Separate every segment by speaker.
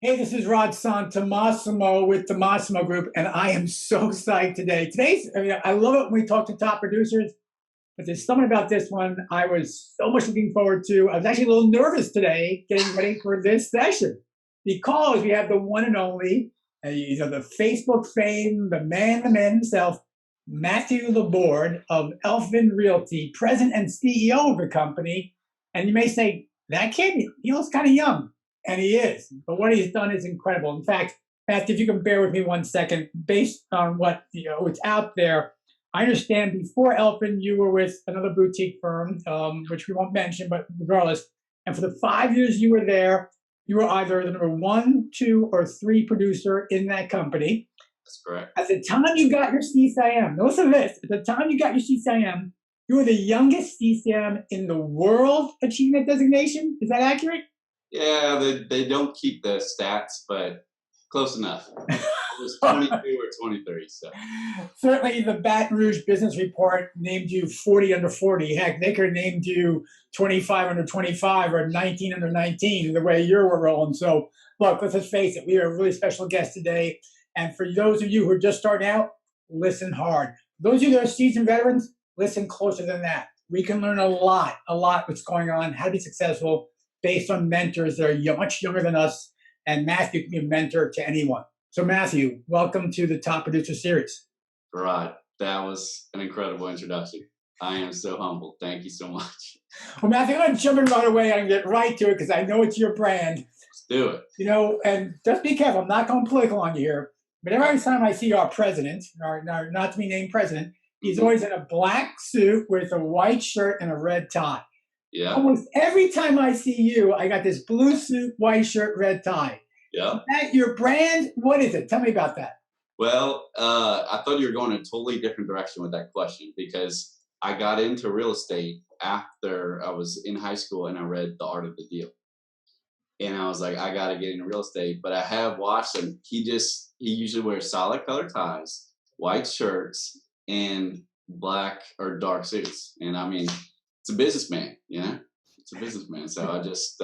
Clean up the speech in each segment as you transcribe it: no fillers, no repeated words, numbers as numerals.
Speaker 1: Hey, this is Rod Santomassimo with the Massimo Group, and I am so psyched today. I love it when we talk to top producers, but there's something about this one I was so much looking forward to. I was actually a little nervous today getting ready for this session because we have the one and only, the Facebook fame, the man himself, Mathew Laborde of Elifin Realty, president and CEO of the company. And you may say, that kid, he looks kind of young. And he is. But what he's done is incredible. In fact, Matt, if you can bear with me 1 second, based on what it's out there, I understand before Elfin, you were with another boutique firm, which we won't mention, but regardless. And for the 5 years you were there, you were either the number one, two, or three producer in that company.
Speaker 2: That's correct.
Speaker 1: At the time you got your CCIM, listen to this. At the time you got your CCIM, you were the youngest CCIM in the world achieving that designation. Is that accurate?
Speaker 2: Yeah, they don't keep the stats, but close enough. It was 22 or 23. So
Speaker 1: certainly, the Baton Rouge Business Report named you 40 under 40. Heck, they could have named you 25 under 25 or 19 under 19, the way you're rolling. So, look, let's just face it, we have a really special guest today. And for those of you who are just starting out, listen hard. Those of you that are seasoned veterans, listen closer than that. We can learn a lot what's going on, how to be successful based on mentors that are much younger than us. And Mathew can be a mentor to anyone. So Mathew, welcome to the Top Producer Series.
Speaker 2: Rod, that was an incredible introduction. I am so humbled. Thank you so much.
Speaker 1: Well, Mathew, I'm jumping right away. I can get right to it because I know it's your brand.
Speaker 2: Let's do it.
Speaker 1: And just be careful. I'm not going political on you here. But every time I see our president, or not to be named president, he's always in a black suit with a white shirt and a red tie.
Speaker 2: Yeah.
Speaker 1: Almost every time I see you, I got this blue suit, white shirt, red tie.
Speaker 2: Yeah.
Speaker 1: Is that your brand? What is it? Tell me about that.
Speaker 2: Well, I thought you were going a totally different direction with that question because I got into real estate after I was in high school and I read The Art of the Deal. And I was like, I got to get into real estate. But I have watched him. He usually wears solid color ties, white shirts, and black or dark suits. And I mean, it's a businessman, it's a businessman. So I just,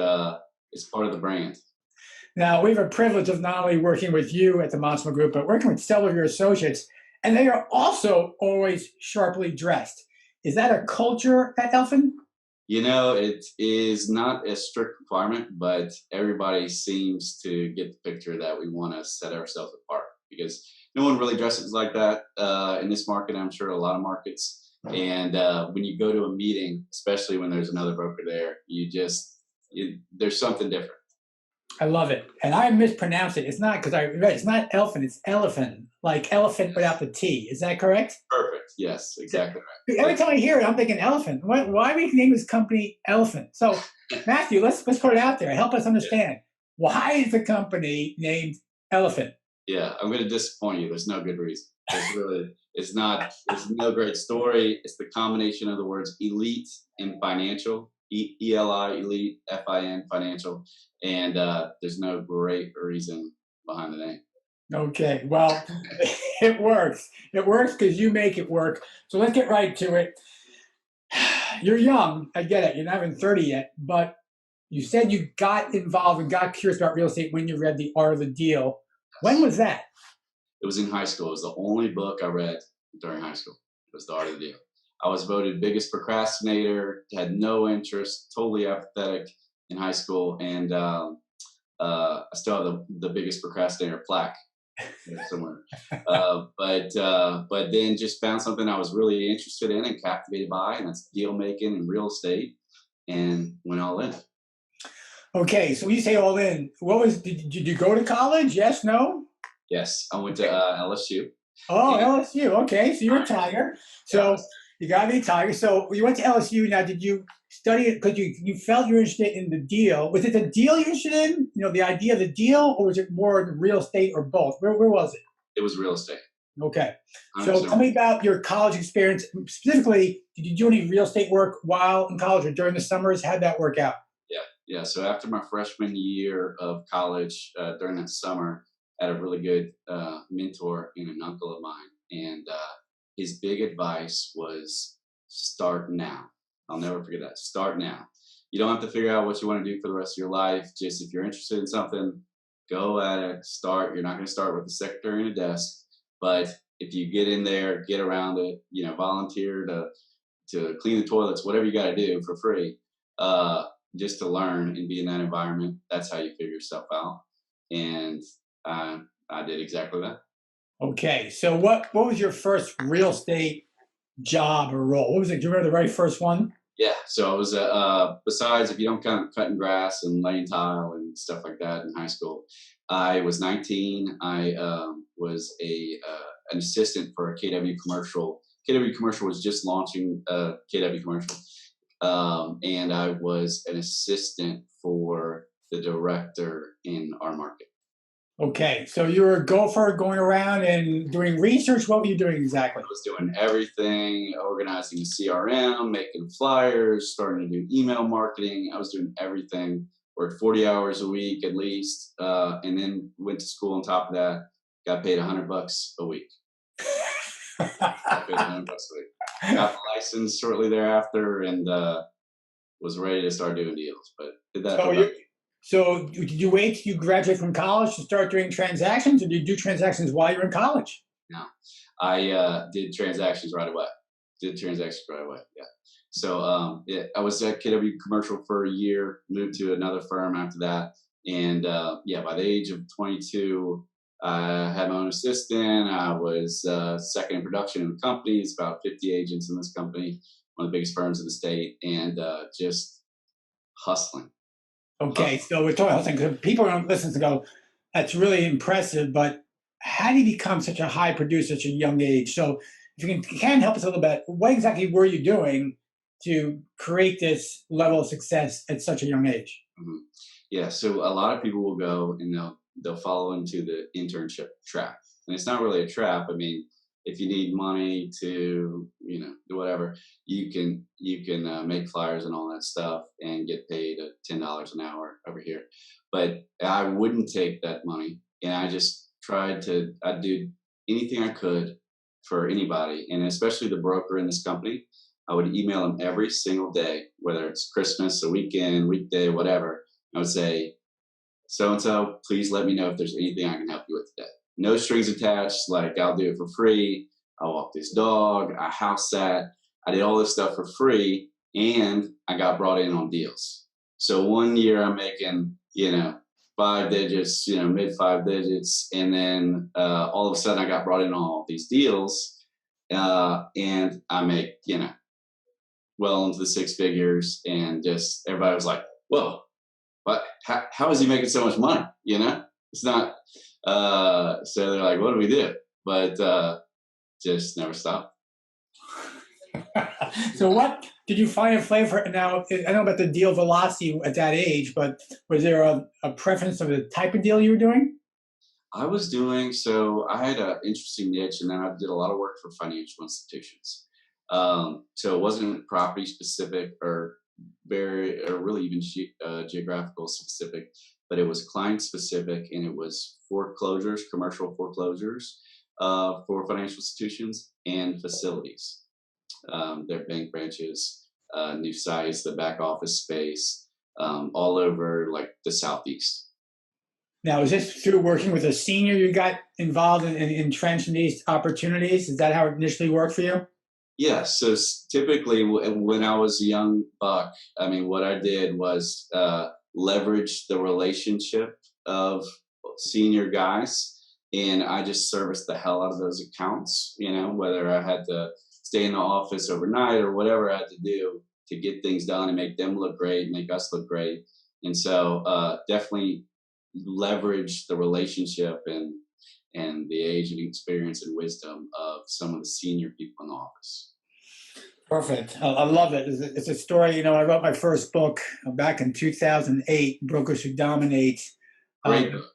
Speaker 2: it's part of the brand.
Speaker 1: Now, we have a privilege of not only working with you at the Massimo Group, but working with several of your associates, and they are also always sharply dressed. Is that a culture at Elifin?
Speaker 2: It is not a strict requirement, but everybody seems to get the picture that we want to set ourselves apart because no one really dresses like that in this market. I'm sure a lot of markets. And when you go to a meeting, especially when there's another broker there, there's something different.
Speaker 1: I love it. And I mispronounced it. It's not because it's not Elfin, it's Elifin, like elephant without the T. Is that correct?
Speaker 2: Perfect. Yes, exactly right.
Speaker 1: Every time I hear it, I'm thinking elephant. Why we name this company Elifin? So, Mathew, let's put it out there. Help us understand. Why is the company named Elifin?
Speaker 2: Yeah, I'm going to disappoint you. There's no good reason. It's no great story. It's the combination of the words elite and financial, ELI, elite, FIN, financial. And there's no great reason behind the name.
Speaker 1: Okay, well, it works. It works because you make it work. So let's get right to it. You're young. I get it. You're not even 30 yet. But you said you got involved and got curious about real estate when you read The Art of the Deal. When was that?
Speaker 2: It was in high school. It was the only book I read during high school. It was The Art of the Deal. I was voted biggest procrastinator, had no interest, totally apathetic in high school, and I still have the biggest procrastinator plaque somewhere. But then just found something I was really interested in and captivated by, and that's deal making and real estate, and went all in.
Speaker 1: Okay, so when you say all in, did you go to college? Yes, no?
Speaker 2: Yes, I went to LSU.
Speaker 1: Oh, LSU. Okay, so you're a Tiger. So you got to be a Tiger. So you went to LSU. Now, did you study it because you felt you were interested in the deal? Was it the deal you're interested in? The idea of the deal, or was it more in real estate, or both? Where was it?
Speaker 2: It was real estate.
Speaker 1: Okay. So tell me about your college experience. Specifically, did you do any real estate work while in college or during the summers? How'd that work out?
Speaker 2: Yeah. So after my freshman year of college, during that summer, I had a really good mentor and an uncle of mine. And his big advice was start now. I'll never forget that. Start now. You don't have to figure out what you want to do for the rest of your life. Just if you're interested in something, Go at it, start. You're not going to start with the secretary and a desk, but if you get in there, get around it, volunteer to clean the toilets, whatever you got to do for free, just to learn and be in that environment. That's how you figure yourself out. And I did exactly that.
Speaker 1: Okay, so what was your first real estate job or role? What was it? Do you remember the very first one?
Speaker 2: Yeah, so I was besides if you don't count cutting grass and laying tile and stuff like that in high school, I was 19. I was an assistant for a KW commercial. KW commercial was just launching KW commercial, and I was an assistant for the director in our market.
Speaker 1: Okay, so you were a gopher going around and doing research. What were you doing exactly?
Speaker 2: I was doing everything, organizing a CRM, making flyers, starting to do email marketing. I was doing everything. Worked 40 hours a week at least, and then went to school on top of that. Got paid $100 a week. Got paid $100 a week. Got the license shortly thereafter, and was ready to start doing deals. But did that.
Speaker 1: So did you wait till you graduate from college to start doing transactions, or did you do transactions while you were in college?
Speaker 2: No, I did transactions right away. Yeah. So I was at KW Commercial for a year, moved to another firm after that. And by the age of 22, I had my own assistant. I was second in production in the company. It's about 50 agents in this company, one of the biggest firms in the state, and just hustling.
Speaker 1: Okay, so we're talking hustling because people don't listen to go, that's really impressive, but how do you become such a high producer at such a young age? So if you can help us a little bit, what exactly were you doing to create this level of success at such a young age?
Speaker 2: Mm-hmm. Yeah, so a lot of people will go and they'll follow into the internship trap. And it's not really a trap. I mean, if you need money to, do whatever, you can make flyers and all that stuff and get paid $10 an hour over here. But I wouldn't take that money, and I just I'd do anything I could for anybody, and especially the broker in this company. I would email them every single day, whether it's Christmas, a weekend, weekday, whatever. I would say, so-and-so, please let me know if there's anything I can help you with today. No strings attached, like I'll do it for free. I'll walk this dog, I house sat. I did all this stuff for free, and I got brought in on deals. So one year I'm making, 5 digits, mid 5 digits. And then all of a sudden I got brought in on all these deals, and I make, well into the 6 figures, and just everybody was like, whoa, what, how is he making so much money? It's not, so they're like, what do we do? But just never stop.
Speaker 1: So what did you find a flavor? Now, I don't know about the deal velocity at that age, but was there a preference of the type of deal you were doing?
Speaker 2: I had an interesting niche, and then I did a lot of work for financial institutions. So it wasn't property specific or really even geographical specific, but it was client specific, and it was foreclosures, commercial foreclosures for financial institutions and facilities. Their bank branches, new sites, the back office space, all over like the Southeast.
Speaker 1: Now, is this through working with a senior you got involved in entrenched in these opportunities? Is that how it initially worked for you?
Speaker 2: Yeah, so typically when I was a young buck, I mean, what I did was leverage the relationship of senior guys, and I just serviced the hell out of those accounts, whether I had to stay in the office overnight or whatever I had to do to get things done and make them look great, make us look great. And so definitely leverage the relationship and the age and experience and wisdom of some of the senior people in the office.
Speaker 1: Perfect. I love it. It's a story. I wrote my first book back in 2008, Brokers Who Dominate.
Speaker 2: Great book.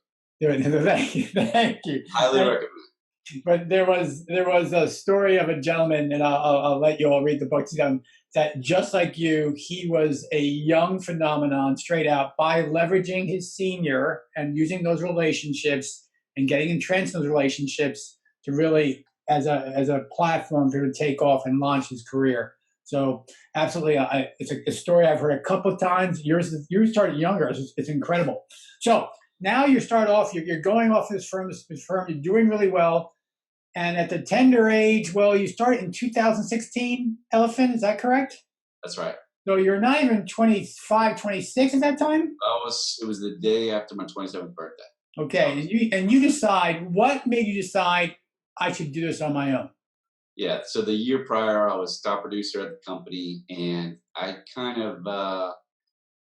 Speaker 1: Thank you.
Speaker 2: Highly recommend.
Speaker 1: But there was a story of a gentleman, and I'll let you all read the book to them, that just like you, he was a young phenomenon straight out by leveraging his senior and using those relationships and getting entrenched in those relationships to really as a platform for him to take off and launch his career. So absolutely, it's a story I've heard a couple of times. You started younger. It's incredible. So now you start off, you're going off this firm, you're doing really well. And at the tender age, well, you start in 2016, Elifin, is that correct?
Speaker 2: That's right.
Speaker 1: So you're not even 25, 26 at that time?
Speaker 2: It was the day after my 27th birthday.
Speaker 1: Okay, and you decide, what made you decide I should do this on my own?
Speaker 2: Yeah, so the year prior, I was top producer at the company, and I kind of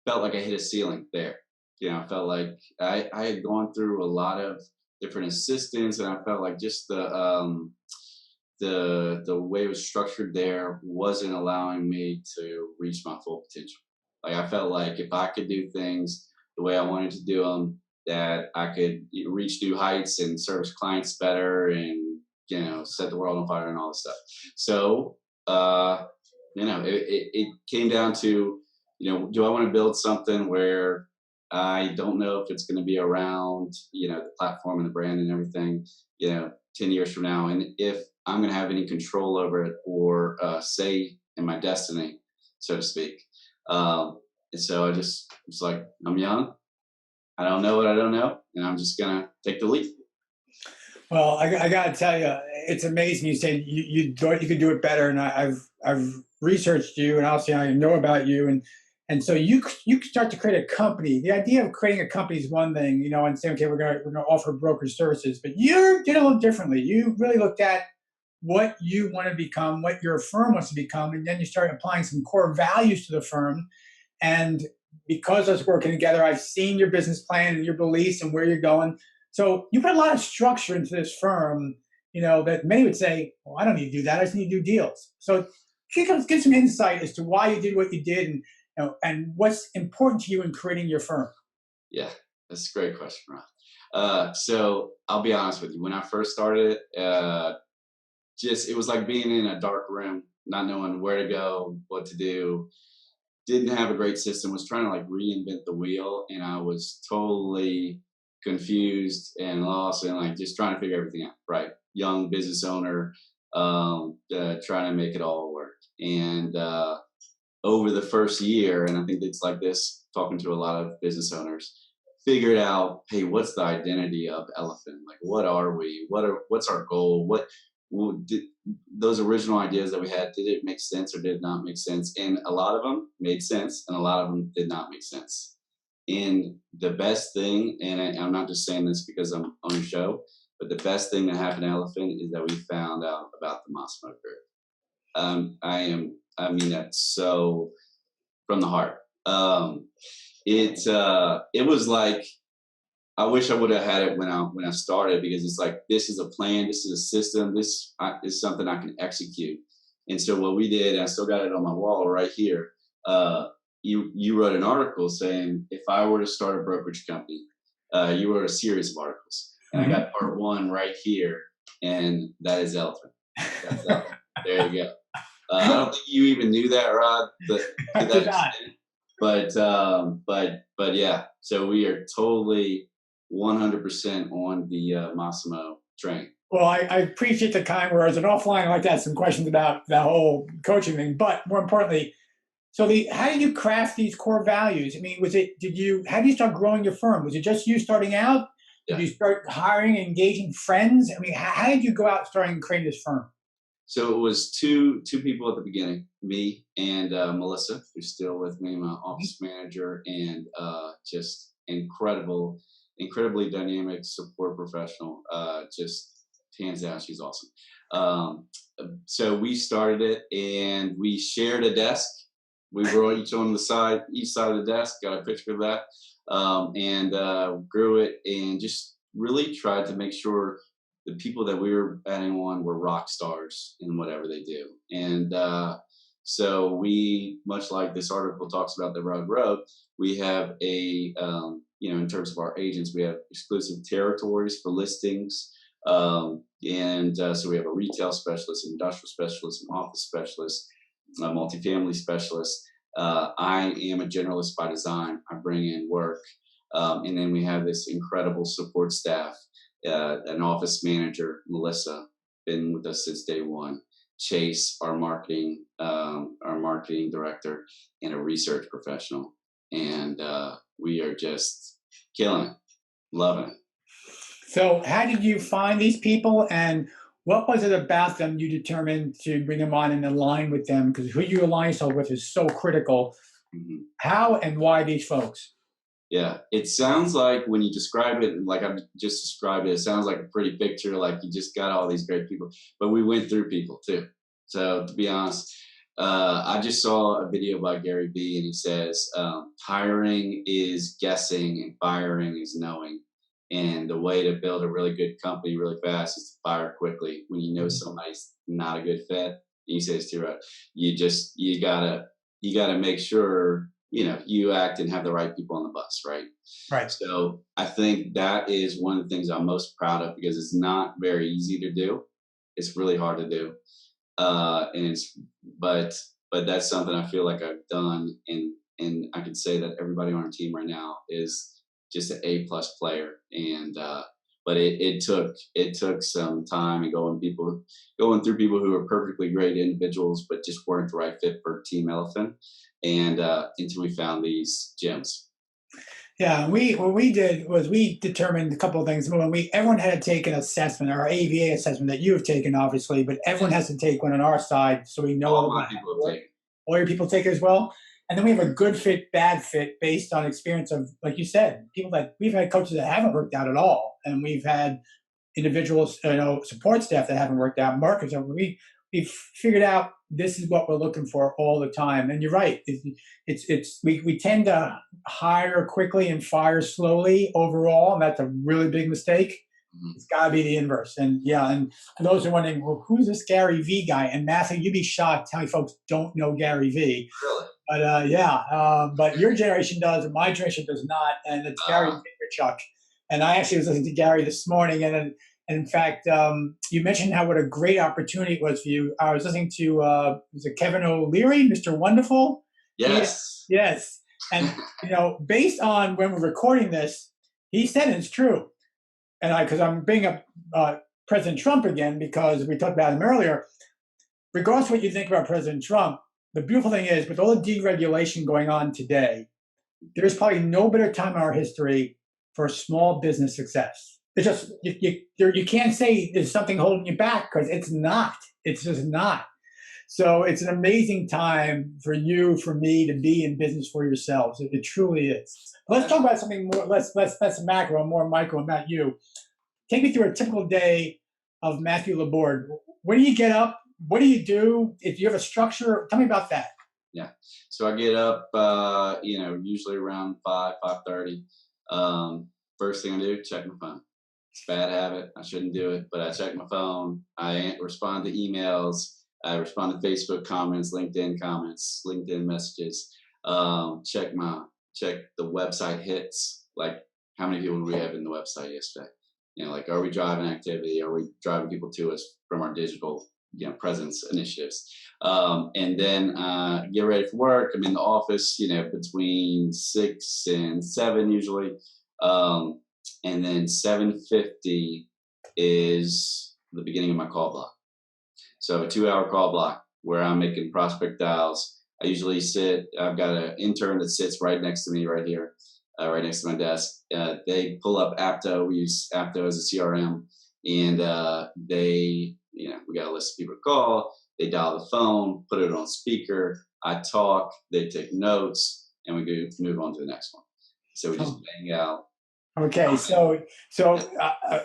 Speaker 2: felt like I hit a ceiling there. I felt like I had gone through a lot of different assistants, and I felt like just the way it was structured there wasn't allowing me to reach my full potential. Like I felt like if I could do things the way I wanted to do them, that I could reach new heights and service clients better, and set the world on fire and all this stuff. So it came down to do I want to build something where I don't know if it's going to be around the platform and the brand and everything 10 years from now, and if I'm going to have any control over it or say in my destiny, so to speak. And so I just was like, I'm young. I don't know what I don't know, and I'm just going to take the leap.
Speaker 1: Well, I got to tell you, it's amazing. You said you thought you could do it better, and I've researched you, and obviously I know about you, and so you start to create a company. The idea of creating a company is one thing, and saying, okay, we're gonna offer brokerage services, but you did it a little differently. You really looked at what you want to become, what your firm wants to become, and then you start applying some core values to the firm. And because us working together, I've seen your business plan and your beliefs and where you're going. So you put a lot of structure into this firm, that many would say, well, I don't need to do that. I just need to do deals. So get some insight as to why you did what you did, and what's important to you in creating your firm.
Speaker 2: Yeah, that's a great question, Ron. So I'll be honest with you. When I first started, it was like being in a dark room, not knowing where to go, what to do. Didn't have a great system. Was trying to like reinvent the wheel, and I was totally confused and lost, and like just trying to figure everything out. Right, young business owner, trying to make it all work. And over the first year, and I think it's like this, talking to a lot of business owners, figured out, hey, what's the identity of Elifin? Like, what are we? What's our goal? Did those original ideas that we had, did it make sense or did it not make sense? And a lot of them made sense, and a lot of them did not make sense. And the best thing, and I'm not just saying this because I'm on your show, but the best thing that happened to Elifin is that we found out about the Massimo Group. I mean that so from the heart. It was like, I wish I would have had it when I started, because it's like, this is a plan, this is a system, this is something I can execute. And so what we did, and I still got it on my wall right here. You wrote an article saying, if I were to start a brokerage company, you wrote a series of articles, and I got part one right here, and that is Elifin. That's Elifin. There you go. I don't think you even knew that, Rod. But yeah. So we are totally 100% on the Massimo train.
Speaker 1: Well, I appreciate the kind words, and offline I'd like to ask some questions about the whole coaching thing. But more importantly, so how did you craft these core values? I mean, how did you start growing your firm? Was it just you starting out? Did you start hiring and engaging friends? I mean, how did you go out starting creating this firm?
Speaker 2: So it was two people at the beginning, me and Melissa, who's still with me, my office manager, and just incredibly dynamic support professional. Just hands down, she's awesome. So we started it, and we shared a desk. We were each on each side of the desk. Got a picture of that, and grew it, and just really tried to make sure the people that we were betting on were rock stars in whatever they do. And so we, much like this article talks about the Rug Road, we have in terms of our agents, we have exclusive territories for listings. So we have a retail specialist, an industrial specialist, an office specialist, a multifamily specialist. I am a generalist by design. I bring in work. And then we have this incredible support staff. An office manager, Melissa, been with us since day one. Chase, our marketing director, and a research professional, and we are just killing it. Loving it.
Speaker 1: So, how did you find these people, and what was it about them you determined to bring them on and align with them? Because who you align yourself with is so critical.
Speaker 2: Mhm.
Speaker 1: How and why these folks?
Speaker 2: Yeah, it sounds like when you describe it, like I've just described it, it sounds like a pretty picture, like you just got all these great people. But we went through people too. So to be honest, I just saw a video by Gary Vee, and he says hiring is guessing and firing is knowing. And the way to build a really good company really fast is to fire quickly. When you know somebody's not a good fit, he says too, right? You gotta make sure you act and have the right people on the bus, right?
Speaker 1: Right.
Speaker 2: So I think that is one of the things I'm most proud of, because it's not very easy to do. It's really hard to do, and it's but that's something I feel like I've done, and I can say that everybody on our team right now is just an A-plus player, and but it took some time and going through people who are perfectly great individuals but just weren't the right fit for Team Elephant, and until we found these gems.
Speaker 1: Yeah, we what we did was we determined a couple of things. When we everyone had to take an assessment, our AVA assessment that you have taken, obviously, but everyone has to take one on our side so we know
Speaker 2: All
Speaker 1: what
Speaker 2: my people have taken.
Speaker 1: all your people take it as well. And then we have a good fit, bad fit based on experience of, like you said, people that we've had coaches that haven't worked out at all, and we've had individuals, support staff that haven't worked out, markets. And we've figured out this is what we're looking for all the time. And you're right. We tend to hire quickly and fire slowly overall, and that's a really big mistake.
Speaker 2: Mhm.
Speaker 1: It's got to be the inverse. And yeah, and for those who are wondering, well, who's this Gary V guy? And Mathew, you'd be shocked how many folks don't know Gary V.
Speaker 2: Really?
Speaker 1: But yeah, but your generation does, and my generation does not. And it's Gary
Speaker 2: Uh,
Speaker 1: Vaynerchuk. And I actually was listening to Gary this morning, and in fact, you mentioned how what a great opportunity it was for you. I was listening to was it Kevin O'Leary, Mr. Wonderful? He,
Speaker 2: yes.
Speaker 1: yes, and based on when we're recording this, he said it's true. And because I'm bringing up President Trump again because we talked about him earlier. Regardless of what you think about President Trump, the beautiful thing is, with all the deregulation going on today, there's probably no better time in our history for small business success. It's just you can't say there's something holding you back, because it's not. It's just not. So it's an amazing time for you, for me, to be in business for yourselves. It truly is. Let's talk about something more less macro and more micro about you. Take me through a typical day of Mathew Laborde. When do you get up? What do you do? If you have a structure, tell me about that.
Speaker 2: Yeah. So I get up, usually around 5:30. First thing I do, check my phone. It's a bad habit. I shouldn't do it, but I check my phone. I respond to emails. I respond to Facebook comments, LinkedIn messages. Check the website hits. Like, how many people do we have in the website yesterday? Like, are we driving activity? Are we driving people to us from our digital presence initiatives? And then get ready for work. I'm in the office, between 6 and 7 usually. And then 7:50 is the beginning of my call block. So I have a 2-hour call block where I'm making prospect dials. I've got an intern that sits right next to me right here, right next to my desk. They pull up Apto. We use Apto as a CRM. And we got a list of people to call. They dial the phone, put it on speaker. I talk, they take notes, and we move on to the next one. So we just bang out.
Speaker 1: Okay, so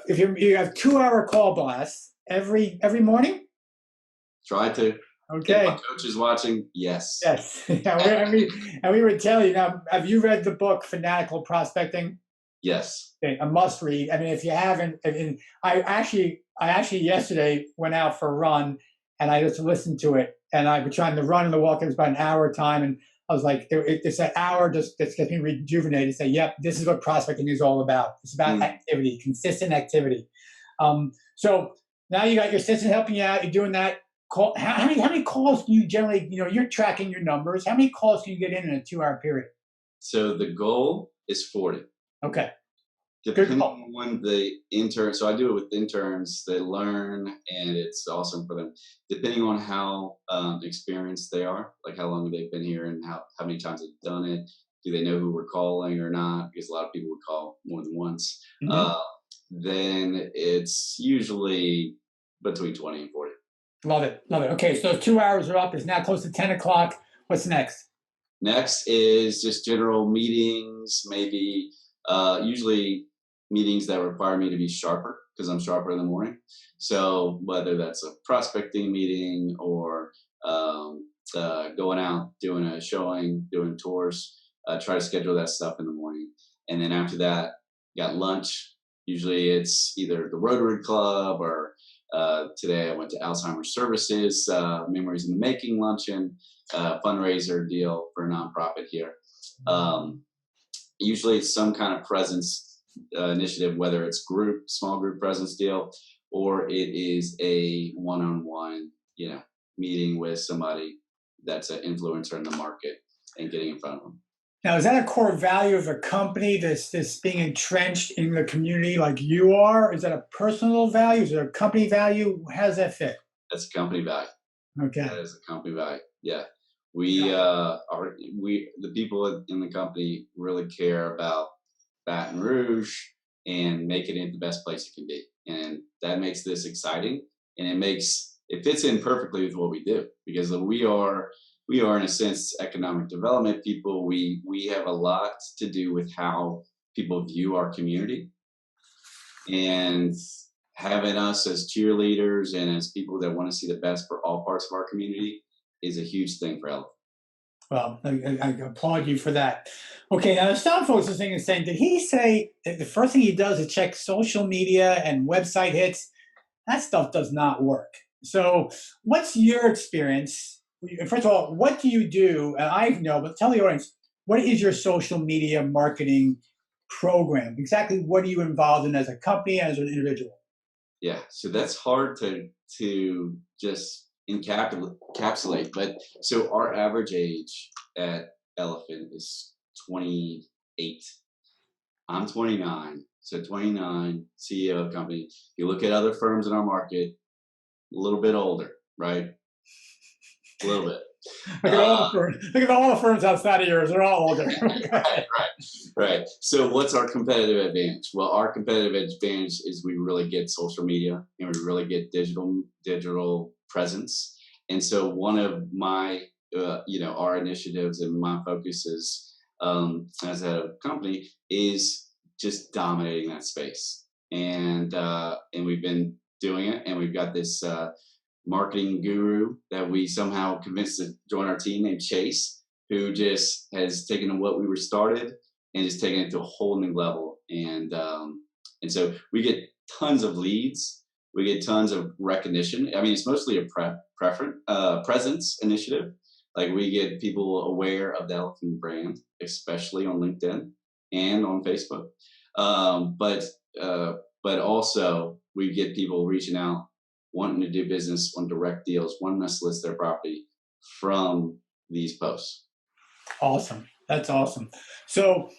Speaker 1: if you have 2-hour call blasts every morning.
Speaker 2: Try to.
Speaker 1: Okay.
Speaker 2: If my coach is watching, yes.
Speaker 1: Yes. And we would tell you now. Have you read the book Fanatical Prospecting?
Speaker 2: Yes.
Speaker 1: Okay, a must read. I mean, if you haven't, I actually yesterday went out for a run, and I just listened to it, and I was trying to run and the walk. It was about an hour time, and I was like, it's an hour just that's getting me rejuvenated. Say, yep, this is what prospecting is all about. It's about activity, consistent activity. So now you got your assistant helping you out. You're doing that. How many calls do you generally? You're tracking your numbers. How many calls can you get in a 2-hour period?
Speaker 2: So the goal is 40.
Speaker 1: Okay.
Speaker 2: Depending on the intern, so I do it with interns. They learn, and it's awesome for them. Depending on how experienced they are, like how long they've been here and how many times they've done it, do they know who we're calling or not? Because a lot of people would call more than once.
Speaker 1: Hmm.
Speaker 2: Then it's usually between 20 and 40.
Speaker 1: Love it. Love it. Okay. So those 2 hours are up. It's now close to 10 o'clock. What's next?
Speaker 2: Next is just general meetings, maybe usually meetings that require me to be sharper because I'm sharper in the morning. So whether that's a prospecting meeting or going out, doing a showing, doing tours, try to schedule that stuff in the morning. And then after that, got lunch. Usually it's either the Rotary Club or today I went to Alzheimer's Services, Memories in the Making luncheon, fundraiser deal for a nonprofit here. Usually it's some kind of presence initiative, whether it's small group presence deal, or it is a one-on-one, meeting with somebody that's an influencer in the market and getting in front of them.
Speaker 1: Now, is that a core value of a company, this being entrenched in the community like you are? Is that a personal value? Is it a company value? How does that fit?
Speaker 2: That's a company value.
Speaker 1: Okay.
Speaker 2: That is a company value. Yeah. The people in the company really care about Baton Rouge and making it the best place it can be. And that makes this exciting, and it fits in perfectly with what we do, because we are in a sense economic development people. We have a lot to do with how people view our community, and having us as cheerleaders and as people that want to see the best for all parts of our community is a huge thing for Elifin.
Speaker 1: Well, I applaud you for that. Okay, now the Stone folks are saying, did he say that the first thing he does is check social media and website hits? That stuff does not work. So what's your experience? First of all, what do you do? And I know, but tell the audience, what is your social media marketing program? Exactly what are you involved in as a company, as an individual?
Speaker 2: Yeah, so that's hard to just encapsulate. But so our average age at Elifin is 28. I'm 29. So 29, CEO of company. You look at other firms in our market, a little bit older, right? A little bit.
Speaker 1: Look at all the firms. Look at all the firms outside of yours. They're all older.
Speaker 2: Right. So what's our competitive advantage? Well, our competitive advantage is we really get social media and we really get digital presence. And so one of my, our initiatives and my focuses as a company is just dominating that space. And we've been doing it, and we've got this marketing guru that we somehow convinced to join our team named Chase, who just has taken what we were started and just taken it to a whole new level. And so we get tons of leads. We get tons of recognition. I mean, it's mostly a presence initiative. Like, we get people aware of the Elifin brand, especially on LinkedIn and on Facebook. But also we get people reaching out, wanting to do business on direct deals, wanting us to list their property from these posts.
Speaker 1: Awesome. That's awesome. So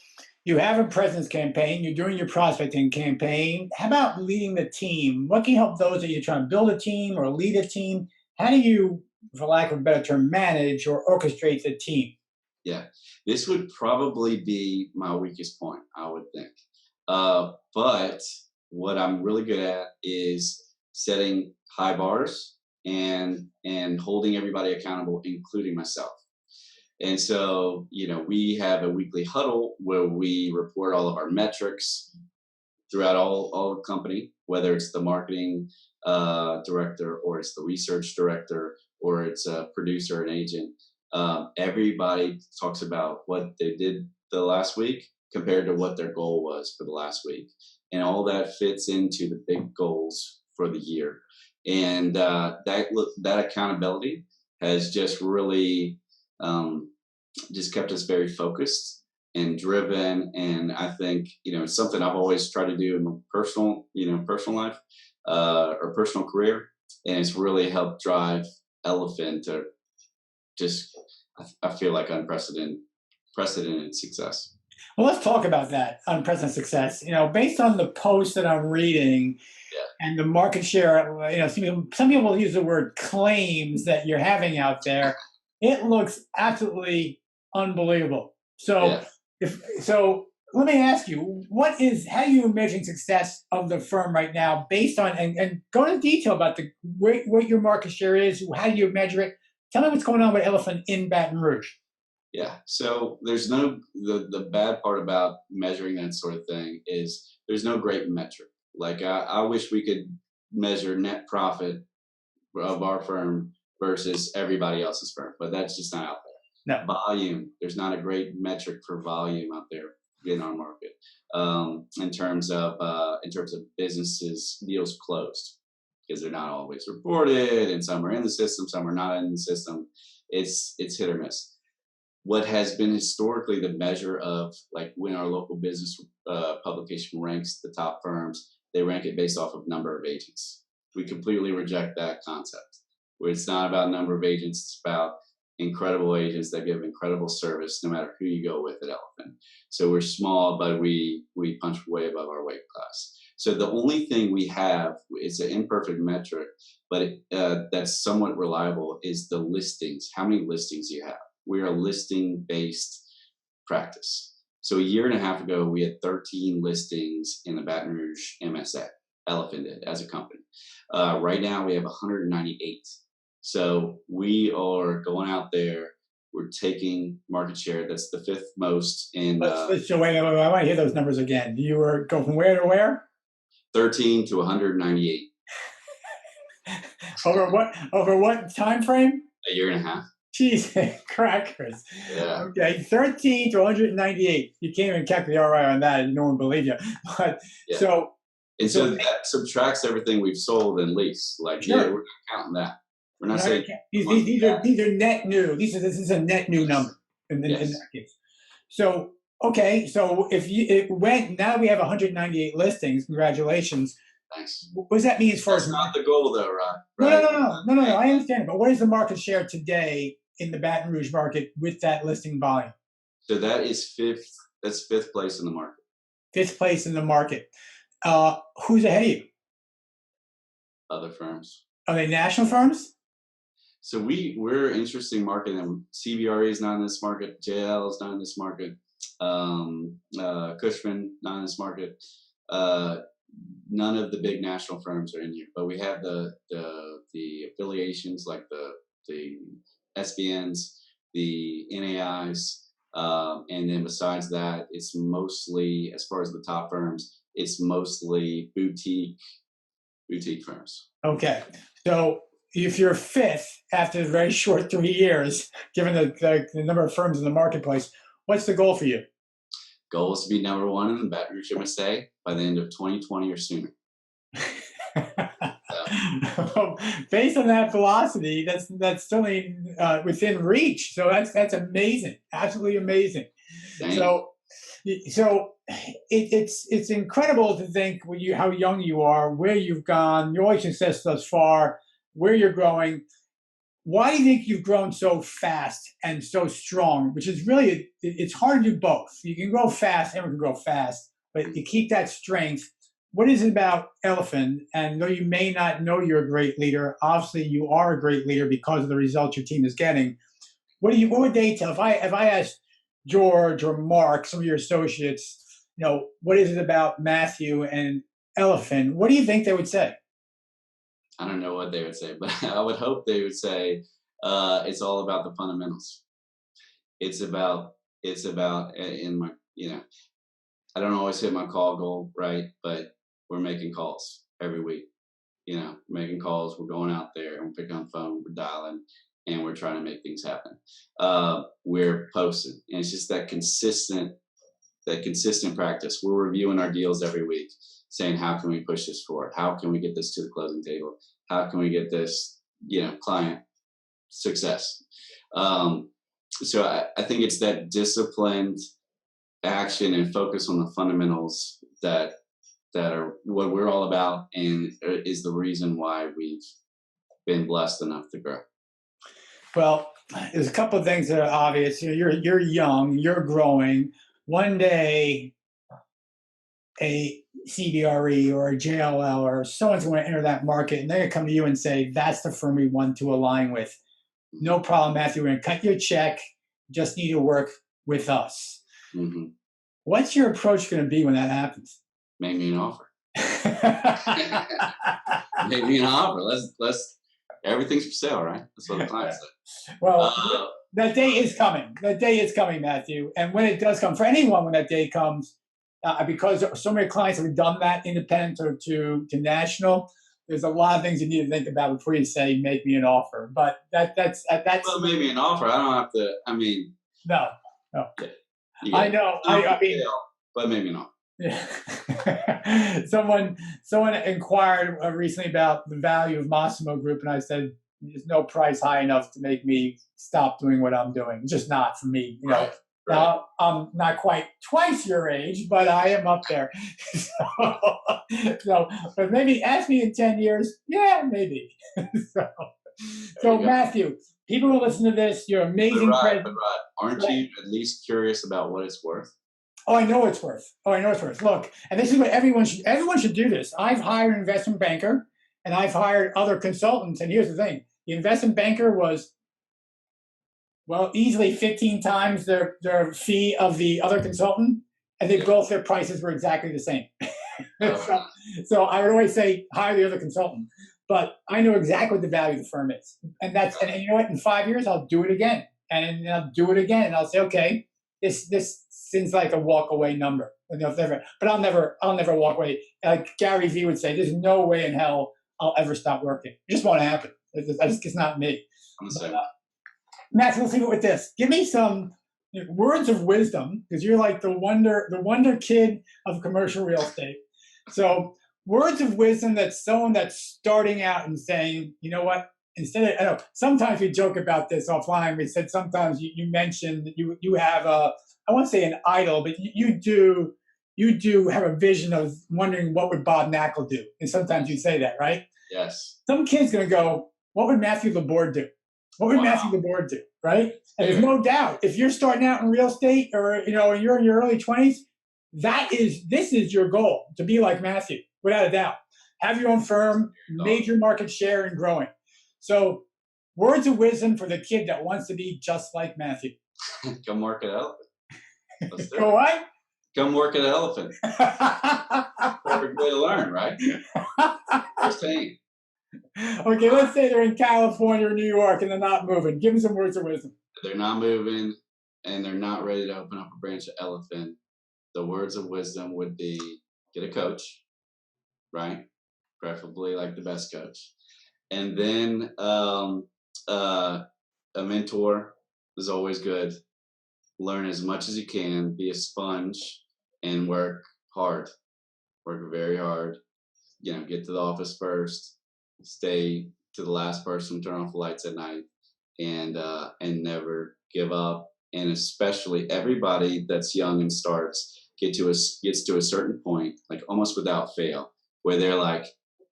Speaker 1: you have a presence campaign, you're doing your prospecting campaign. How about leading the team? What can help those that you're trying to build a team or lead a team? How do you, for lack of a better term, manage or orchestrate the team?
Speaker 2: Yeah, this would probably be my weakest point, I would think. But what I'm really good at is setting high bars and holding everybody accountable, including myself. And so, we have a weekly huddle where we report all of our metrics throughout all the company, whether it's the marketing director, or it's the research director, or it's a producer, an agent. Everybody talks about what they did the last week compared to what their goal was for the last week. And all that fits into the big goals for the year. And that accountability has just really just kept us very focused and driven. And I think, it's something I've always tried to do in my personal life or personal career. And it's really helped drive Elifin to just, I feel like, unprecedented success.
Speaker 1: Well, let's talk about that unprecedented success. Based on the post that I'm reading, and the market share, some people will use the word claims that you're having out there. It looks absolutely unbelievable. So So let me ask you, how are you measuring success of the firm right now based on, and go into detail about what your market share is, how do you measure it? Tell me what's going on with Elephant in Baton Rouge.
Speaker 2: Yeah. So there's the bad part about measuring that sort of thing is there's no great metric. Like I wish we could measure net profit of our firm versus everybody else's firm, but that's just not out there.
Speaker 1: No.
Speaker 2: Volume, there's not a great metric for volume out there in our market in terms of businesses deals closed, because they're not always reported, and some are in the system, some are not in the system. It's hit or miss. What has been historically the measure of, like, when our local business publication ranks the top firms, they rank it based off of number of agents. We completely reject that concept, where it's not about number of agents, it's about incredible agents that give incredible service no matter who you go with at Elifin. So we're small, but we punch way above our weight class. So the only thing we have, it's an imperfect metric, but that's somewhat reliable, is the listings. How many listings you have? We're a listing-based practice. So a year and a half ago, we had 13 listings in the Baton Rouge MSA. Elifin did, as a company. Right now, we have 198. So we are going out there. We're taking market share. That's the fifth most in.
Speaker 1: So wait, I want to hear those numbers again. You were go from where to where?
Speaker 2: 13 to 198.
Speaker 1: Over what time frame?
Speaker 2: A year and a half.
Speaker 1: Jesus crackers.
Speaker 2: Yeah.
Speaker 1: Okay, 13 to 198. You can't even calculate the ROI on that, and no one believe you. But
Speaker 2: yeah.
Speaker 1: So
Speaker 2: that subtracts everything we've sold and leased. Like,
Speaker 1: sure.
Speaker 2: Yeah, we're not counting that. We're not saying
Speaker 1: these are net new. This is a net new number in that case. So okay, so if it went, now we have 198 listings. Congratulations.
Speaker 2: Thanks.
Speaker 1: What does that mean as far as
Speaker 2: not the goal, though, Rod?
Speaker 1: Right? No. I understand it, but what is the market share today in the Baton Rouge market with that listing volume?
Speaker 2: So that is fifth. That's fifth place in the market.
Speaker 1: Fifth place in the market. Who's ahead of you?
Speaker 2: Other firms.
Speaker 1: Are they national firms?
Speaker 2: So we're interesting market, and CBRE is not in this market. JL is not in this market. Cushman not in this market. None of the big national firms are in here, but we have the affiliations, like the SBNs, the NAIs, and then besides that, it's mostly, as far as the top firms, it's mostly boutique firms.
Speaker 1: Okay, so if you're fifth after a very short 3 years, given the number of firms in the marketplace, what's the goal for you?
Speaker 2: Goal is to be number one in the Baton Rouge MSA by the end of 2020 or sooner.
Speaker 1: Well, based on that velocity, that's certainly within reach. So that's amazing, absolutely amazing. So it's incredible to think how young you are, where you've gone, your success thus far, where you're growing. Why do you think you've grown so fast and so strong? Which is really, it's hard to do both. You can grow fast, everyone can grow fast, but you keep that strength. What is it about Elifin? And though you may not know you're a great leader, obviously you are a great leader because of the results your team is getting. What would they tell? If I asked George or Mark, some of your associates, what is it about Mathew and Elifin? What do you think they would say?
Speaker 2: I don't know what they would say, but I would hope they would say it's all about the fundamentals. It's about in my, I don't always hit my call goal, right? But we're making calls every week. Making calls. We're going out there and we're picking up the phone, we're dialing, and we're trying to make things happen. We're posting, and it's just that consistent practice. We're reviewing our deals every week, saying, how can we push this forward? How can we get this to the closing table? How can we get this, client success? So I think it's that disciplined action and focus on the fundamentals that are what we're all about, and is the reason why we've been blessed enough to grow.
Speaker 1: Well, there's a couple of things that are obvious. You're young, you're growing. One day, a CBRE or a JLL or someone's going to enter that market, and they're going to come to you and say, that's the firm we want to align with. No problem, Mathew. We're going to cut your check. Just need to work with us.
Speaker 2: Mm-hmm.
Speaker 1: What's your approach going to be when that happens?
Speaker 2: Make me an offer. Make me an offer. Let's. Everything's for sale, right? That's what the client said.
Speaker 1: Well, that day is coming. That day is coming, Mathew. And when it does come, for anyone, when that day comes, because so many clients have done that independent or to national, there's a lot of things you need to think about before you say, make me an offer. But that's.
Speaker 2: Well, make me an offer. I don't have to, I mean.
Speaker 1: No.
Speaker 2: Yeah,
Speaker 1: I know. I mean.
Speaker 2: But maybe not.
Speaker 1: Yeah. Someone inquired recently about the value of Massimo Group, and I said, there's no price high enough to make me stop doing what I'm doing. It's just not for me, you know.
Speaker 2: Right.
Speaker 1: Now, I'm not quite twice your age, but I am up there. So, but maybe ask me in 10 years. Yeah, maybe. So Mathew, people who listen to this, you're amazing.
Speaker 2: But aren't you at least curious about what it's worth?
Speaker 1: Oh, I know it's worth. Look, and this is what everyone should do this. I've hired an investment banker and I've hired other consultants. And here's the thing. The investment banker was, well, easily 15 times their fee of the other consultant. And they both, their prices were exactly the same. So I would always say, hire the other consultant. But I know exactly what the value of the firm is. And and you know what, in 5 years, I'll do it again. And I'll do it again. And I'll say, okay, this seems like a walk away number. But I'll never walk away. Like Gary Vee would say, there's no way in hell I'll ever stop working. It just won't happen. It's not me. Matt, let's leave it with this. Give me some words of wisdom, because you're like the wonder kid of commercial real estate. So words of wisdom that's someone that's starting out and saying, you know what, instead of, I know sometimes we joke about this offline. We said sometimes you mentioned that you have I won't say an idol, but you do have a vision of wondering what would Bob Knackle do. And sometimes you say that, right?
Speaker 2: Yes.
Speaker 1: Some kid's going to go, what would Mathew Laborde do? What would Mathew Laborde do, right? And there's no doubt, if you're starting out in real estate or, you're in your early 20s, this is your goal, to be like Mathew, without a doubt. Have your own firm, major market share, and growing. So words of wisdom for the kid that wants to be just like Mathew.
Speaker 2: Come work at Elifin.
Speaker 1: Go what?
Speaker 2: Come work at Elifin. Perfect way to learn, right? First thing.
Speaker 1: Okay, let's say they're in California or New York and they're not moving. Give them some words of wisdom.
Speaker 2: They're not moving and they're not ready to open up a branch at Elifin. The words of wisdom would be, get a coach, right? Preferably like the best coach. And then a mentor is always good. Learn as much as you can, be a sponge, and work hard. Work very hard. Get to the office first. Stay to the last person, turn off the lights at night, and never give up. And especially everybody that's young and starts gets to a certain point, like almost without fail, where they're like,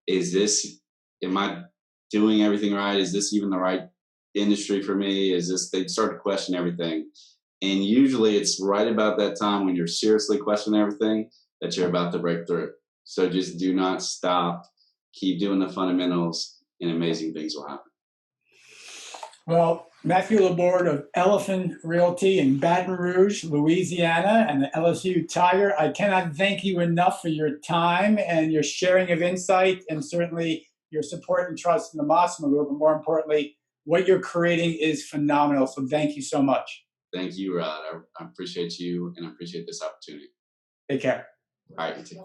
Speaker 2: am I doing everything right? Is this even the right industry for me? They start to question everything. And usually it's right about that time when you're seriously questioning everything that you're about to break through. So just do not stop. Keep doing the fundamentals, and amazing things will happen. Well,
Speaker 1: Mathew Laborde of Elifin Realty in Baton Rouge, Louisiana, and the LSU Tiger, I cannot thank you enough for your time and your sharing of insight, and certainly your support and trust in the Massimo Group. And more importantly, what you're creating is phenomenal. So thank you so much.
Speaker 2: Thank you, Rod. I appreciate you, and I appreciate this opportunity.
Speaker 1: Take care.
Speaker 2: All right, you too.